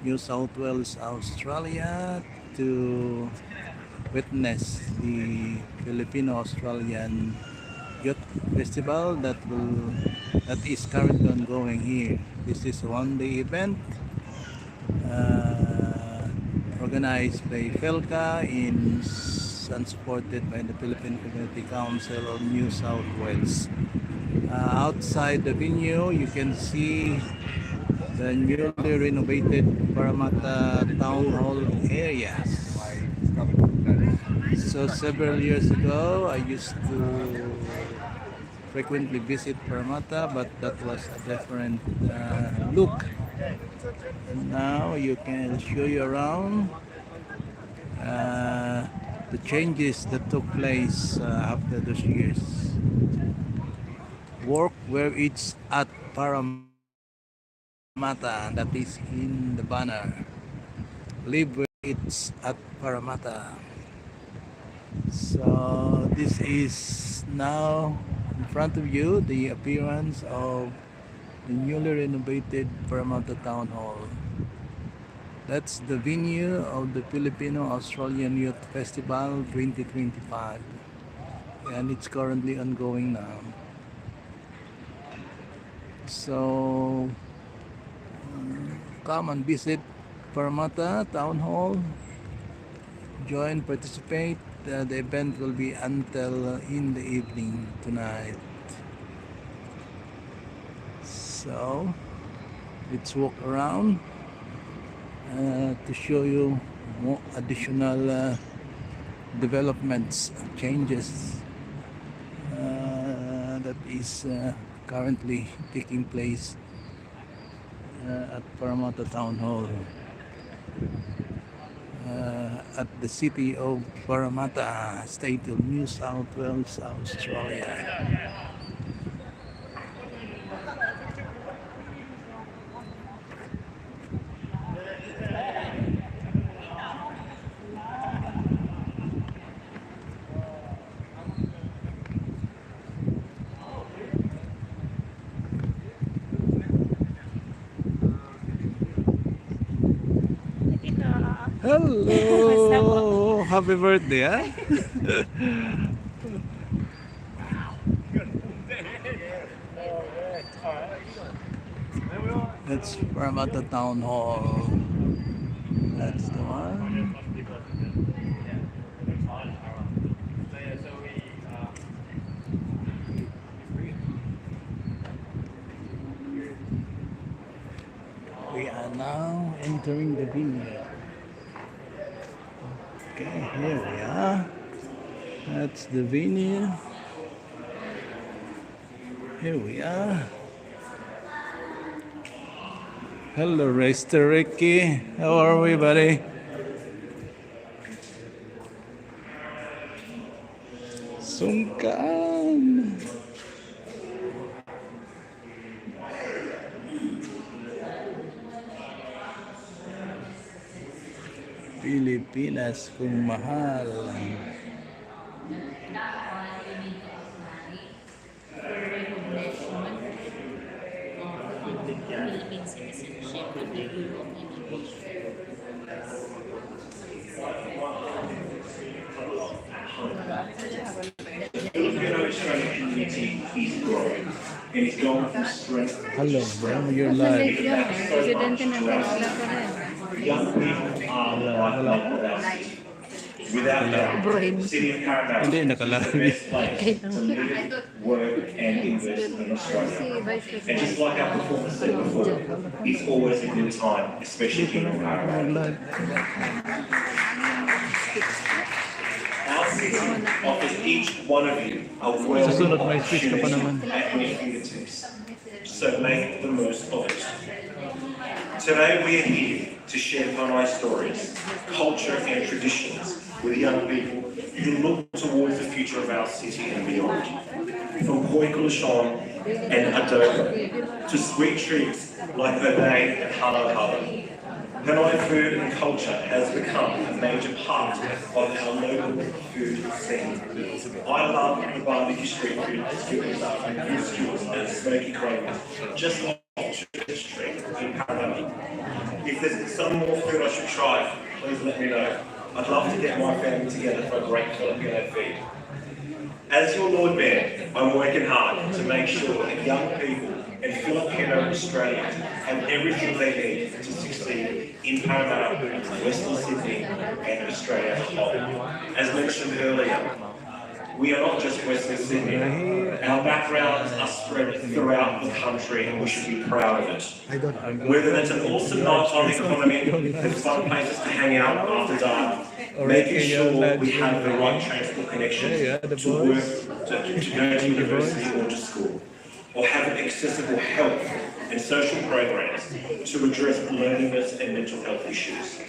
New South Wales, Australia, to witness the Filipino-Australian Youth Festival that is currently ongoing here. This is a one-day event uh, organized by FELCA and supported by the Philippine Community Council of New South Wales. Outside the venue, you can see the newly renovated Parramatta Town Hall area. So several years ago, I used to frequently visit Parramatta, but that was a different look. Now you can show you around uh, the changes that took place after those years. Work where it's at Parramatta, that is in the banner. Live where it's at Parramatta. So this is now in front of you the appearance of the newly renovated Parramatta Town Hall. That's the venue of the Filipino-Australian Youth Festival 2025, and it's currently ongoing now. So come and visit Parramatta Town Hall, join, participate. The event will be until in the evening tonight. So let's walk around to show you more additional developments, changes that is currently taking place at Parramatta Town Hall at the city of Parramatta, state of New South Wales, Australia. Hello! Happy birthday, huh? That's Parramatta Town Hall. That's the one. We are now entering the venue. Okay, here we are. That's the venue. Here we are. Hello, Mr. Ricky. How are we, buddy? Sungkaan. Pilipinas kung mahal. Philippine citizenship and the Europe immigration. The Filipino-Australian community is growing and is going from strength to Hello, bro. You're live. young people are the lifeblood of our city. Without doubt, the city of Parramatta Hindi, is the nakalari. best place to live, work and invest in Australia. And just like our performance said before, it's always a good time, especially here in Parramatta. Our city offers each one of you a Susunod, world may of switch ka pa naman. opportunity at your fingertips. So make the most of it. Today we are here to share Pinaus stories, culture and traditions with young people who look towards the future of our city and beyond. From Koi Kulashon and Adobo to sweet treats like Obey and Halo Halo. Pinaus food and culture has become a major part of our local food scene. I love the barbecue street food skewers and smoky cravings just off Church Street in Parramatta. If there's some more food I should try, please let me know. I'd love to get my family together for a great Filipino feed. As your Lord Mayor, I'm working hard to make sure that young people in Filipino Australia have everything they need to succeed in Parramatta, Western Sydney and Australia as a whole. As mentioned earlier, we are not just Western Sydney. Our backgrounds are spread throughout the country and we should be proud of it. Whether that's an awesome nighttime economy, there's fun places to hang out after dark, making sure we have the right transport connections to work, to go to university or to school, or having accessible health and social programs to address loneliness and mental health issues.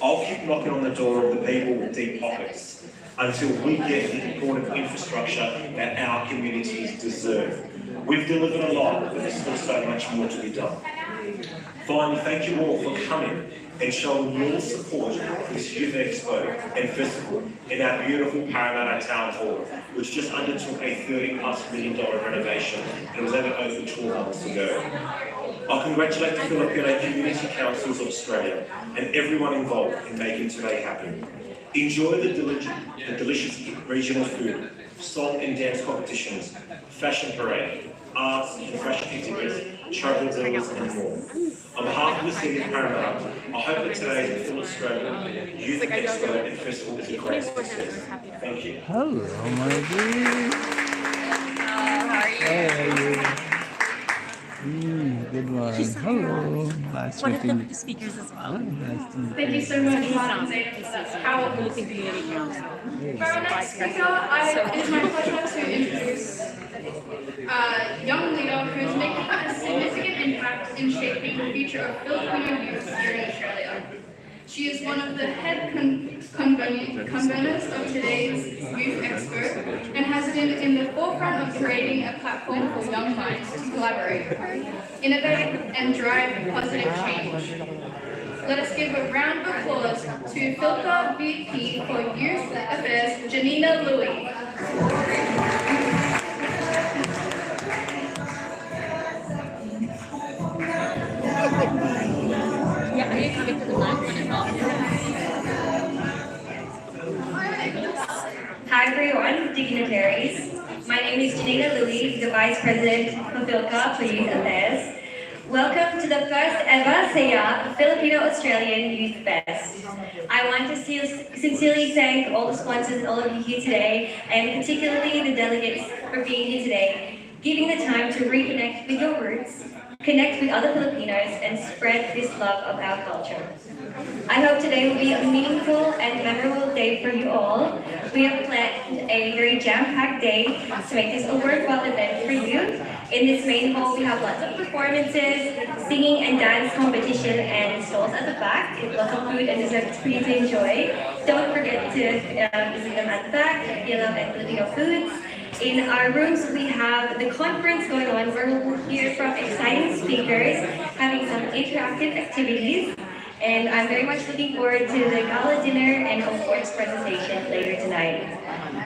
I'll keep knocking on the door of the people with deep pockets until we get the important infrastructure that our communities deserve. We've delivered a lot, but there's still so much more to be done. Finally, thank you all for coming and showing your support for this Youth Expo and Festival in our beautiful Parramatta Town Hall, which just undertook a $30+ million renovation and was only opened 12 months ago. I congratulate the Filipino Community Councils of Australia and everyone involved in making today happen. Enjoy the delicious regional food, song and dance competitions, fashion parade, arts and fashion exhibits, travel deals and more. On behalf of the City of Parramatta, I hope that today's Full Australia Youth Expo and Festival is a great success. Thank you. Hello, my dear. How are you? Good one. Hello. Nice One of meeting the speakers as well. Nice to meet Thank you so much, Martin, for that powerful Philippine Community Council. For our next speaker, it is my pleasure to introduce a young leader who's making a significant impact in shaping the future of Filipino youth here in Australia. She is one of the head conveners of today's Youth Expo and has been in the forefront of creating a platform for young minds to collaborate, innovate and drive positive change. Let us give a round of applause to Filka VP for Youth Affairs, Janina Louie. Yeah, are you coming to the last one as well? Hi everyone, dignitaries. My name is Janina Louie, the Vice President of Filka for Youth Affairs. Welcome to the first ever SEA Filipino Australian Youth Fest. I want to sincerely thank all the sponsors and all of you here today, and particularly the delegates for being here today, giving the time to reconnect with your roots, connect with other Filipinos, and spread this love of our culture. I hope today will be a meaningful and memorable day for you all. We have planned a very jam-packed day to make this a worthwhile event for you. In this main hall, we have lots of performances, singing and dance competition, and stalls at the back. Lots of food and desserts for you to enjoy. Don't forget to visit them at the back, Yellow and Filipino foods. In our rooms, we have the conference going on where we'll hear from exciting speakers, having some interactive activities. And I'm very much looking forward to the gala dinner and of course presentation later tonight.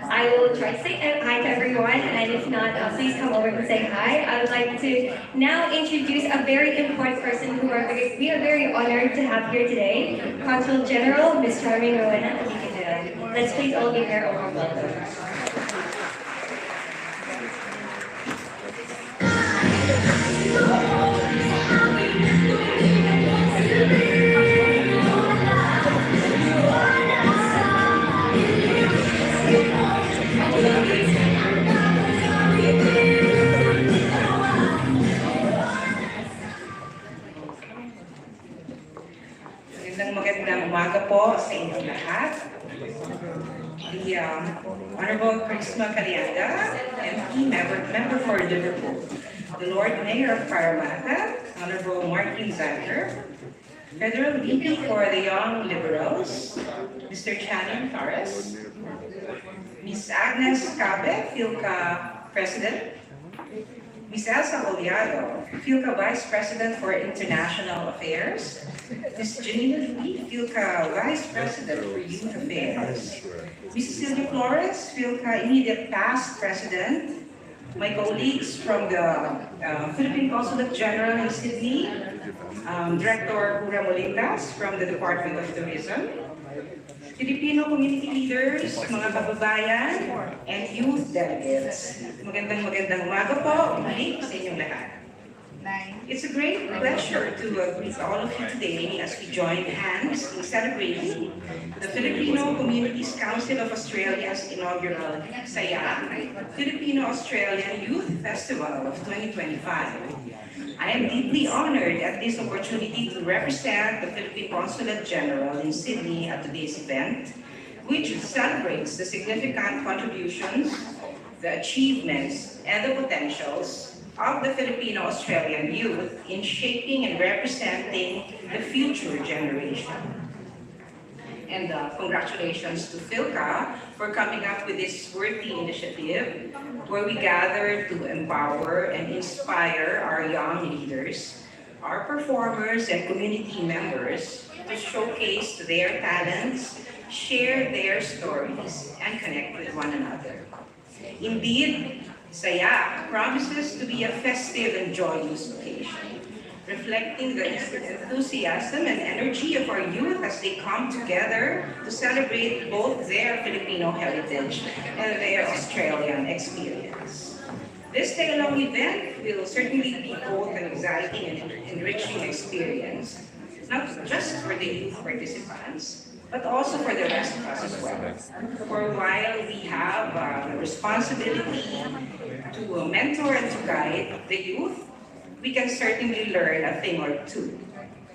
I will try to say hi to everyone, and if not, please come over and say hi. I would like to now introduce a very important person who we are very honored to have here today, Consul General Ms. Charmaine Rowena. Let's please all give her a warm welcome. Magandang umaga po sa inyong lahat. The Honorable Charisma Calianda, MP member for Liverpool, the Lord Mayor of Parramatta, Honorable Martin Zander, Federal VP for the Young Liberals, Mr. Channing Torres, Ms. Agnes Cabe, Filka President, Ms. Elsa Oliado, Filka Vice President for International Affairs, Ms. Janina Louie, Filka Vice President for Youth Affairs, Ms. Sylvia Flores, Filka Immediate Past President, my colleagues from the Philippine Consulate General in Sydney, Director Pura Molitas from the Department of Tourism, Filipino community leaders, mga kababayan, and youth delegates. Magandang umaga po muli sa inyong lahat. It's a great pleasure to greet all of you today as we join hands in celebrating the Filipino Communities Council of Australia's inaugural SAYA, Filipino-Australian Youth Festival of 2025. I am deeply honored at this opportunity to represent the Philippine Consulate General in Sydney at today's event, which celebrates the significant contributions, the achievements, and the potentials of the Filipino-Australian youth in shaping and representing the future generation. And congratulations to Philca for coming up with this worthy initiative where we gather to empower and inspire our young leaders, our performers and community members to showcase their talents, share their stories, and connect with one another. Indeed, SAYA promises to be a festive and joyous occasion, reflecting the enthusiasm and energy of our youth as they come together to celebrate both their Filipino heritage and their Australian experience. This day-long event will certainly be both an exciting and enriching experience, not just for the youth participants, but also for the rest of us as well. For while we have the responsibility to mentor and to guide the youth, we can certainly learn a thing or two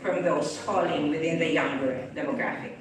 from those falling within the younger demographic.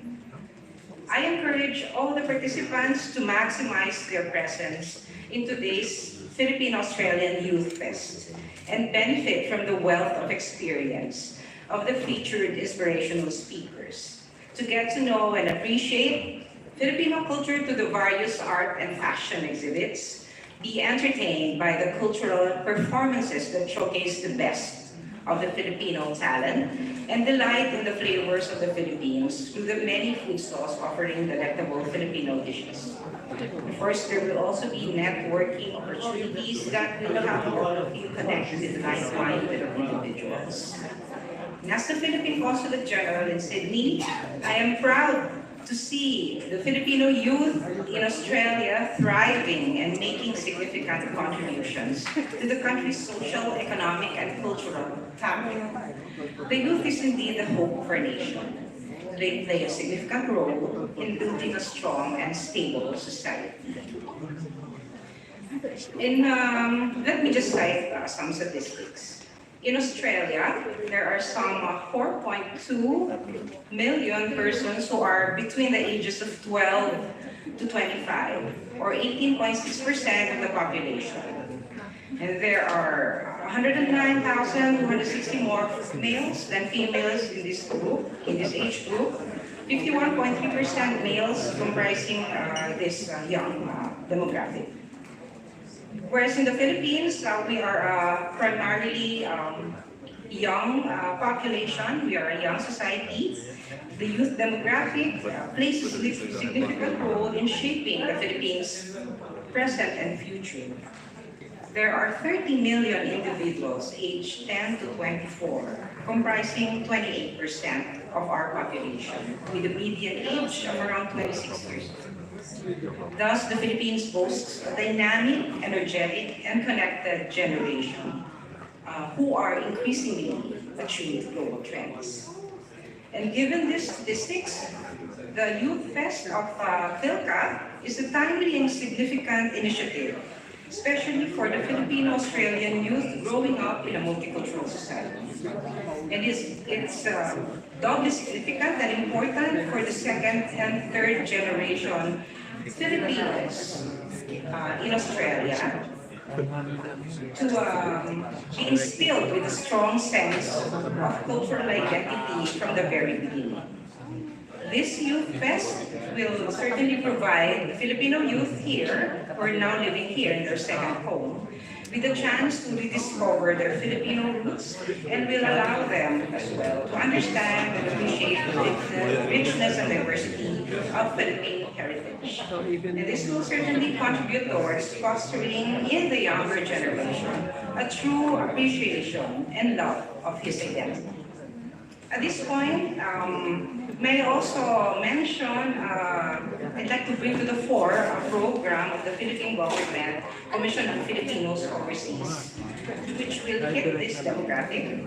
I encourage all the participants to maximize their presence in today's Philippine-Australian Youth Fest and benefit from the wealth of experience of the featured inspirational speakers, to get to know and appreciate Filipino culture to the various art and fashion exhibits, be entertained by the cultural performances that showcase the best of the Filipino talent, and delight in the flavors of the Philippines through the many food stalls offering delectable Filipino dishes. Of course, there will also be networking opportunities that will have all of you connect with like-minded individuals. As the Philippine Consulate General in Sydney, I am proud to see the Filipino youth in Australia thriving and making significant contributions to the country's social, economic, and cultural fabric. The youth is indeed the hope of our nation. They play a significant role in building a strong and stable society. Let me just cite some statistics. In Australia, there are some 4.2 million persons who are between the ages of 12 to 25, or 18.6% of the population. And there are 109,260 more males than females in this group, in this age group. 51.3% males comprising this young demographic. Whereas in the Philippines, we are primarily young population. We are a young society. The youth demographic plays a significant role in shaping the Philippines' present and future. There are 30 million individuals aged 10 to 24, comprising 28% of our population, with a median age of around 26 years. Thus, the Philippines boasts a dynamic, energetic, and connected generation who are increasingly attuned to global trends. And given these statistics, the Youth Fest of Philca is a timely and significant initiative, especially for the Filipino-Australian youth growing up in a multicultural society. And it's doubly significant and important for the second and third generation Filipinos in Australia to be instilled with a strong sense of cultural identity from the very beginning. This Youth Fest will certainly provide the Filipino youth here, who are now living here in their second home, with a chance to rediscover their Filipino roots, and will allow them as well to understand and appreciate the richness and diversity of Filipino heritage. And this will certainly contribute towards fostering in the younger generation a true appreciation and love of his identity. At this point, may I also mention, I'd like to bring to the fore a program of the Philippine government, Commission on Filipinos Overseas, which will hit this demographic.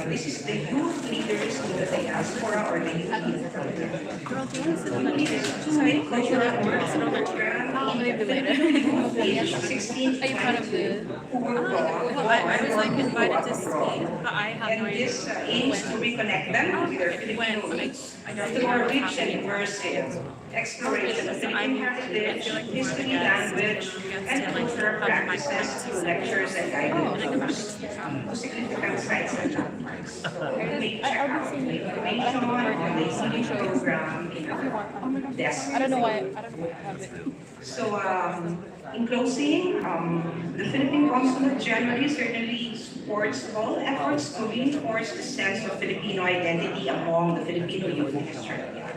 This is the youth leaders in the diaspora or the youth in the Philippines. It is a two-week cultural immersion program in the Philippines, age 16 to 22, who were I was like invited to stay, but I have no and idea. this aims to reconnect them with their Filipino roots through a rich and immersive exploration of Philippine heritage, history, language, and cultural practices through lectures and guided tours to significant sites and landmarks. And you may check out the information on the CD program in our desk. I don't know why I have it. So, in closing, the Philippine Consulate generally certainly supports all efforts to reinforce the sense of Filipino identity among the Filipino youth in Australia,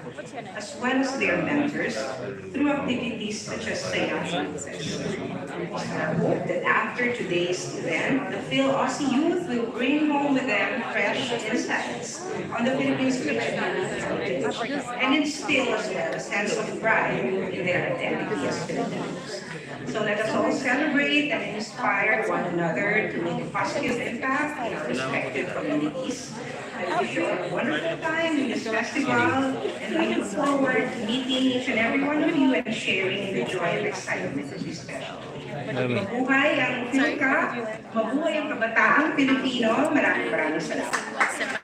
as well as their mentors, through activities such as Sayang. I hope that after today's event, the Fil-Aus youth will bring home with them fresh insights on the Philippines' rich heritage and instill as well a sense of pride in their identity as Filipinos. So let us all celebrate and inspire one another to make a positive impact in our respective communities. I wish you a wonderful time in this festival, and I look forward to meeting each and every one of you and sharing the joy and excitement of this festival. Mabuhay ang Philka, mabuhay ang kabataang Pilipino. Maraming salamat.